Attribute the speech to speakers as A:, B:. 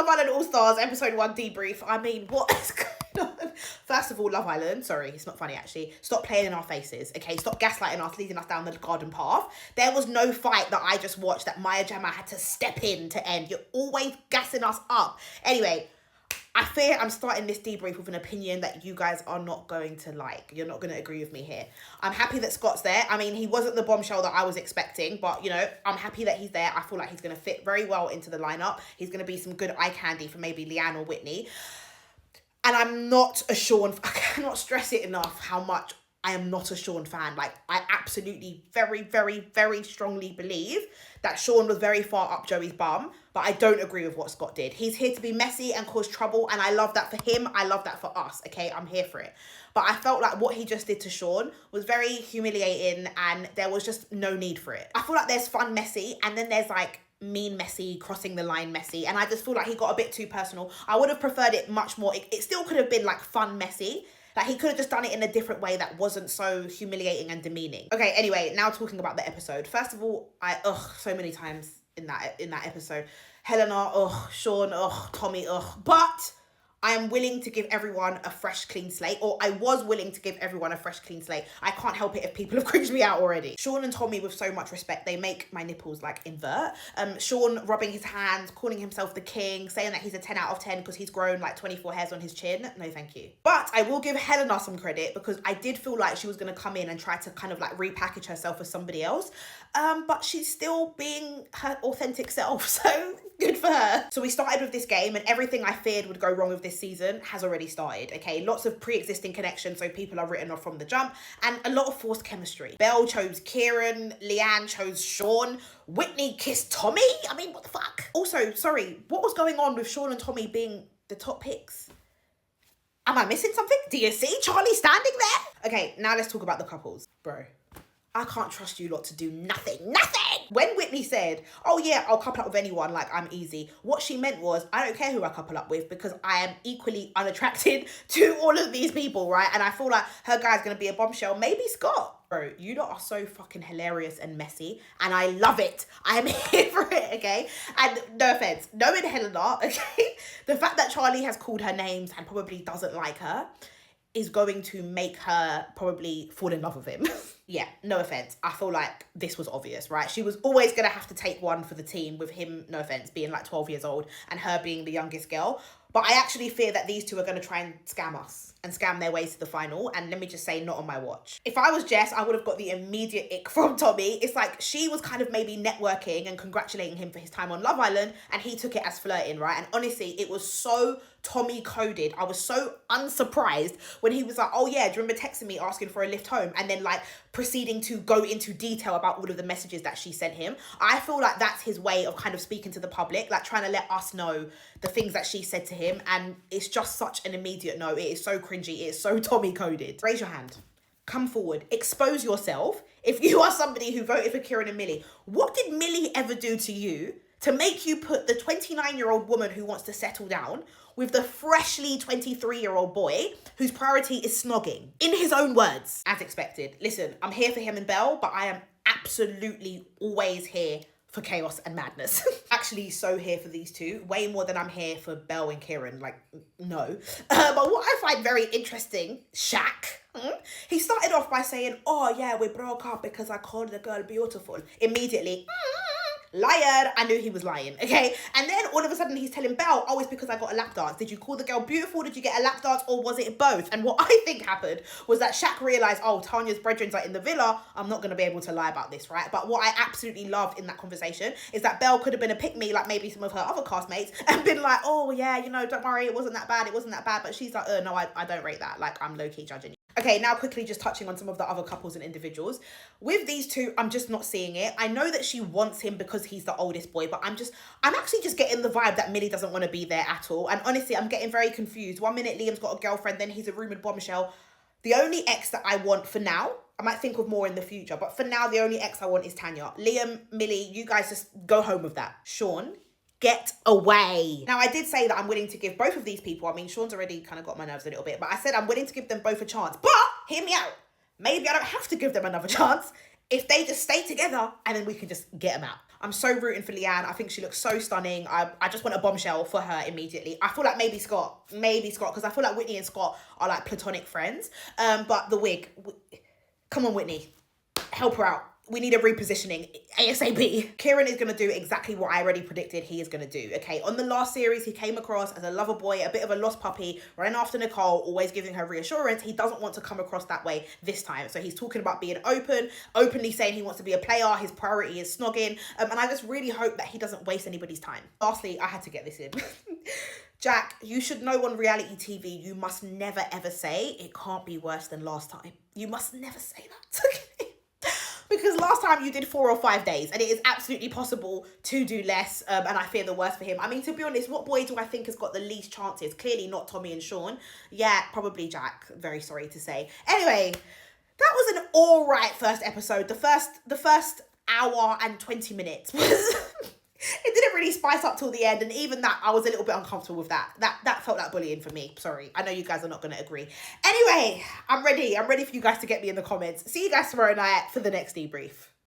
A: Love Island All-Stars, episode 1 debrief. I mean, what is going on? First of all, Love Island, sorry, it's not funny actually. Stop playing in our faces, okay? Stop gaslighting us, leading us down the garden path. There was no fight that I just watched that Maya Jama had to step in to end. You're always gassing us up. Anyway, I fear I'm starting this debrief with an opinion that you guys are not going to like. You're not going to agree with me here. I'm happy that Scott's there. I mean, he wasn't the bombshell that I was expecting, but, you know, I'm happy that he's there. I feel like he's going to fit very well into the lineup. He's going to be some good eye candy for maybe Leanne or Whitney. And I'm not a Sean. I cannot stress it enough how much I am not a Sean fan. Like, I absolutely very, very, very strongly believe that Sean was very far up Joey's bum, but I don't agree with what Scott did. He's here to be messy and cause trouble, and I love that for him. I love that for us, okay? I'm here for it. But I felt like what he just did to Sean was very humiliating, and there was just no need for it. I feel like there's fun messy, and then there's like mean messy, crossing the line messy, and I just feel like he got a bit too personal. I would have preferred it much more. It still could have been like fun messy. Like, he could have just done it in a different way that wasn't so humiliating and demeaning. Okay, anyway, now talking about the episode. First of all, so many times in that episode. Helena, Sean, Tommy, But I am willing to give everyone a fresh, clean slate, or I was willing to give everyone a fresh, clean slate. I can't help it if people have cringed me out already. Sean and Tommy, with so much respect, they make my nipples like invert. Sean rubbing his hands, calling himself the king, saying that he's a 10 out of 10 because he's grown like 24 hairs on his chin. No, thank you. But I will give Helena some credit because I did feel like she was going to come in and try to kind of like repackage herself as somebody else. But she's still being her authentic self, so good for her. So we started with this game, and everything I feared would go wrong with this season has already started, okay? Lots of pre-existing connections, so people are written off from the jump, and a lot of forced chemistry. Belle chose Ciaran, Leanne chose Sean, Whitney kissed Tommy? I mean, what the fuck? Also, sorry, what was going on with Sean and Tommy being the top picks? Am I missing something? Do you see Charlie standing there? Okay, now let's talk about the couples. Bro, I can't trust you lot to do nothing. When Whitney said, oh yeah, I'll couple up with anyone, like I'm easy, what she meant was, I don't care who I couple up with because I am equally unattracted to all of these people, right? And I feel like her guy's gonna be a bombshell, maybe Scott. Bro, you lot are so fucking hilarious and messy, and I love it. I am here for it, okay? And no offense, knowing Helena, okay, the fact that Charlie has called her names and probably doesn't like her is going to make her probably fall in love with him. Yeah, no offense. I feel like this was obvious, right? She was always going to have to take one for the team with him, no offense, being like 12 years old and her being the youngest girl. But I actually fear that these two are going to try and scam us and scam their ways to the final. And let me just say, not on my watch. If I was Jess, I would have got the immediate ick from Tommy. It's like she was kind of maybe networking and congratulating him for his time on Love Island, and he took it as flirting, right? And honestly, it was so Tommy coded. I was so unsurprised when he was like, oh yeah, do you remember texting me asking for a lift home? And then like proceeding to go into detail about all of the messages that she sent him. I feel like that's his way of kind of speaking to the public, like trying to let us know the things that she said to him. And it's just such an immediate no. It is so cringy. It is so Tommy coded. Raise your hand. Come forward. Expose yourself. If you are somebody who voted for Ciaran and Millie, what did Millie ever do to you to make you put the 29-year-old woman who wants to settle down with the freshly 23-year-old boy whose priority is snogging? In his own words, as expected. Listen, I'm here for him and Belle, but I am absolutely always here for chaos and madness. Actually, so here for these two, way more than I'm here for Belle and Ciaran, like, no. But what I find very interesting, Shaq, he started off by saying, oh yeah, we broke up because I called the girl beautiful. Immediately, liar. I knew he was lying, okay? And then all of a sudden he's telling Belle, oh, it's because I got a lap dance. Did you call the girl beautiful? Did you get a lap dance? Or was it both? And what I think happened was that Shaq realised, oh, Tanya's brethren are in the villa. I'm not going to be able to lie about this, right? But what I absolutely loved in that conversation is that Belle could have been a pick-me like maybe some of her other castmates and been like, oh yeah, you know, don't worry, it wasn't that bad. But she's like, no, I don't rate that. Like, I'm low-key judging you. Okay, now quickly just touching on some of the other couples and individuals. With these two, I'm just not seeing it. I know that she wants him because he's the oldest boy, but I'm actually just getting the vibe that Millie doesn't want to be there at all. And honestly, I'm getting very confused. One minute Liam's got a girlfriend, then he's a rumoured bombshell. The only ex that I want for now, I might think of more in the future, but for now, the only ex I want is Tanya. Liam, Millie, you guys just go home with that. Sean, get away. Now, I did say that I'm willing to give both of these people, I mean, Sean's already kind of got my nerves a little bit, but I said I'm willing to give them both a chance. But, hear me out, maybe I don't have to give them another chance if they just stay together and then we can just get them out. I'm so rooting for Leanne. I think she looks so stunning. I just want a bombshell for her immediately. I feel like maybe Scott, because I feel like Whitney and Scott are like platonic friends. But the wig, come on, Whitney, help her out. We need a repositioning ASAP. Ciaran is going to do exactly what I already predicted he is going to do, okay? On the last series, he came across as a lover boy, a bit of a lost puppy, running after Nicole, always giving her reassurance. He doesn't want to come across that way this time. So he's talking about being openly saying he wants to be a player. His priority is snogging. And I just really hope that he doesn't waste anybody's time. Lastly, I had to get this in. Jack, you should know on reality TV, you must never ever say it can't be worse than last time. You must never say that, okay? Because last time you did 4 or 5 days and it is absolutely possible to do less, and I fear the worst for him. I mean, to be honest, what boy do I think has got the least chances? Clearly not Tommy and Sean. Yeah, probably Jack. Very sorry to say. Anyway, that was an all right first episode. The first hour and 20 minutes was... It didn't really spice up till the end, and even that, I was a little bit uncomfortable with that. That felt like bullying for me. Sorry. I know you guys are not going to agree. Anyway, I'm ready. I'm ready for you guys to get me in the comments. See you guys tomorrow night for the next debrief.